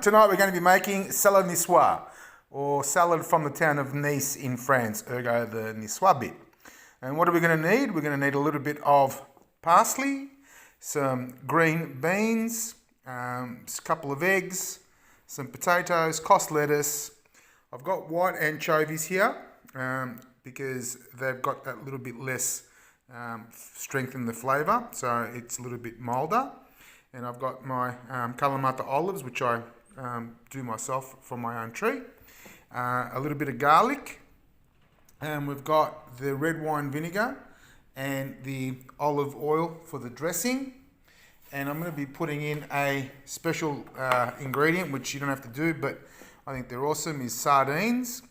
Tonight we're going to be making salad niçoise, or salad from the town of Nice in France, ergo the niçoise bit. And what are we going to need? We're going to need a little bit of parsley, some green beans, a couple of eggs, some potatoes, coarse lettuce. I've got white anchovies here because they've got that little bit less strength in the flavour, so it's a little bit milder. And I've got my Kalamata olives, which I do myself from my own tree. A little bit of garlic. And we've got the red wine vinegar and the olive oil for the dressing. And I'm going to be putting in a special ingredient, which you don't have to do, but I think they're awesome, is sardines.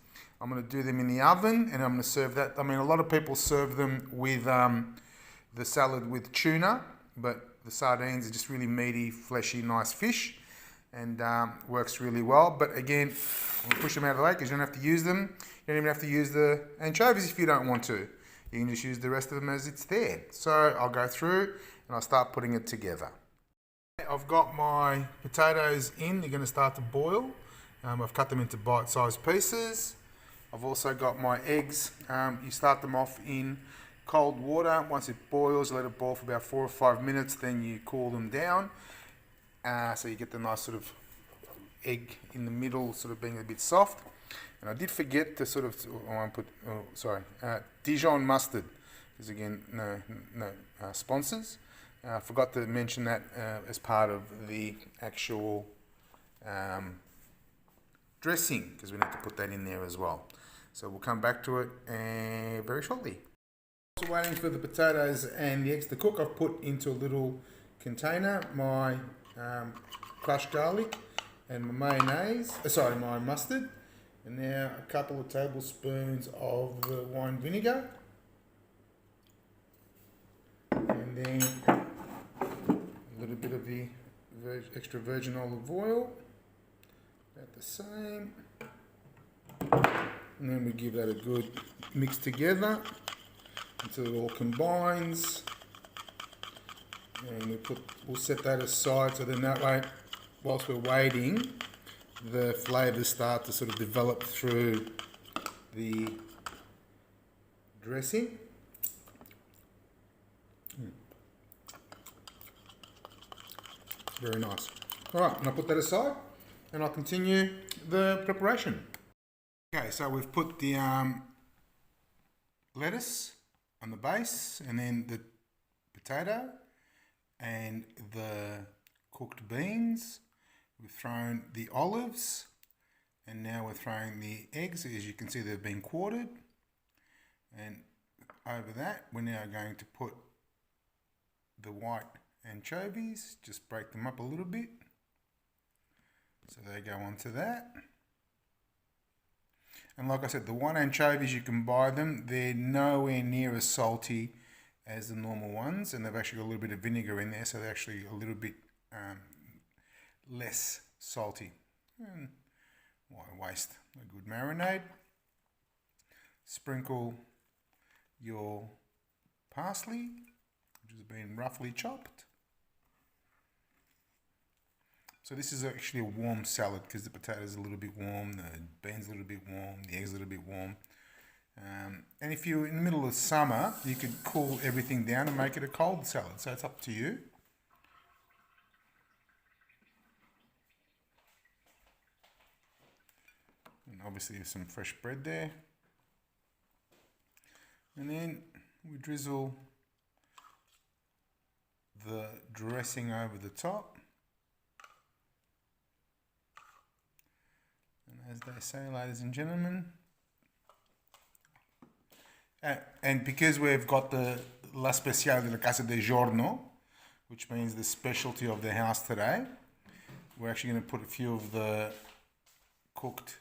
I'm going to do them in the oven, and I'm going to serve that. I mean, a lot of people serve them with the salad with tuna, but the sardines are just really meaty, fleshy, nice fish, and works really well. But again, we'll push them out of the way because you don't have to use them. You don't even have to use the anchovies if you don't want to. You can just use the rest of them as it's there. So I'll go through and I'll start putting it together. I've got my potatoes in. They're going to start to boil. I've cut them into bite-sized pieces. I've also got my eggs. You start them off in cold water. Once it boils, you let it boil for about 4 or 5 minutes, then you cool them down. So you get the nice sort of egg in the middle, sort of being a bit soft. And I did forget to sort of, Dijon mustard, because again, no sponsors. I forgot to mention that as part of the actual dressing, because we need to put that in there as well. So we'll come back to it very shortly. Also waiting for the potatoes and the eggs to cook, I've put into a little container my crushed garlic and my mayonnaise, my mustard, and now a couple of tablespoons of the wine vinegar, and then a little bit of the extra virgin olive oil, about the same, and then we give that a good mix together until it all combines, and we'll set that aside, so then that way, whilst we're waiting, the flavours start to sort of develop through the dressing. Very nice. Alright, and I'll put that aside and I'll continue the preparation. Okay, so we've put the lettuce on the base, and then the potato and the cooked beans. We've thrown the olives, and now we're throwing the eggs. As you can see, they've been quartered, and over that we're now going to put the white anchovies. Just break them up a little bit so they go onto that. And like I said, the white anchovies, you can buy them. They're nowhere near as salty as the normal ones, and they've actually got a little bit of vinegar in there, so they're actually a little bit less salty. And why waste a good marinade? Sprinkle your parsley, which has been roughly chopped. So this is actually a warm salad because the potatoes are a little bit warm, the beans a little bit warm, the eggs a little bit warm. And if you're in the middle of summer, you could cool everything down and make it a cold salad. So it's up to you. And obviously there's some fresh bread there. And then we drizzle the dressing over the top. As they say, ladies and gentlemen. And because we've got the La Speciale de la Casa de Giorno, which means the specialty of the house today, we're actually going to put a few of the cooked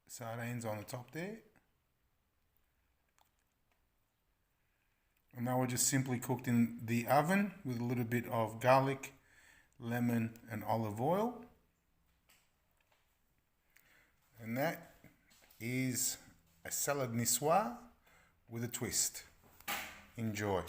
sardines on the top there. And they were just simply cooked in the oven with a little bit of garlic, lemon and olive oil, and that is a salad niçoise with a twist. Enjoy.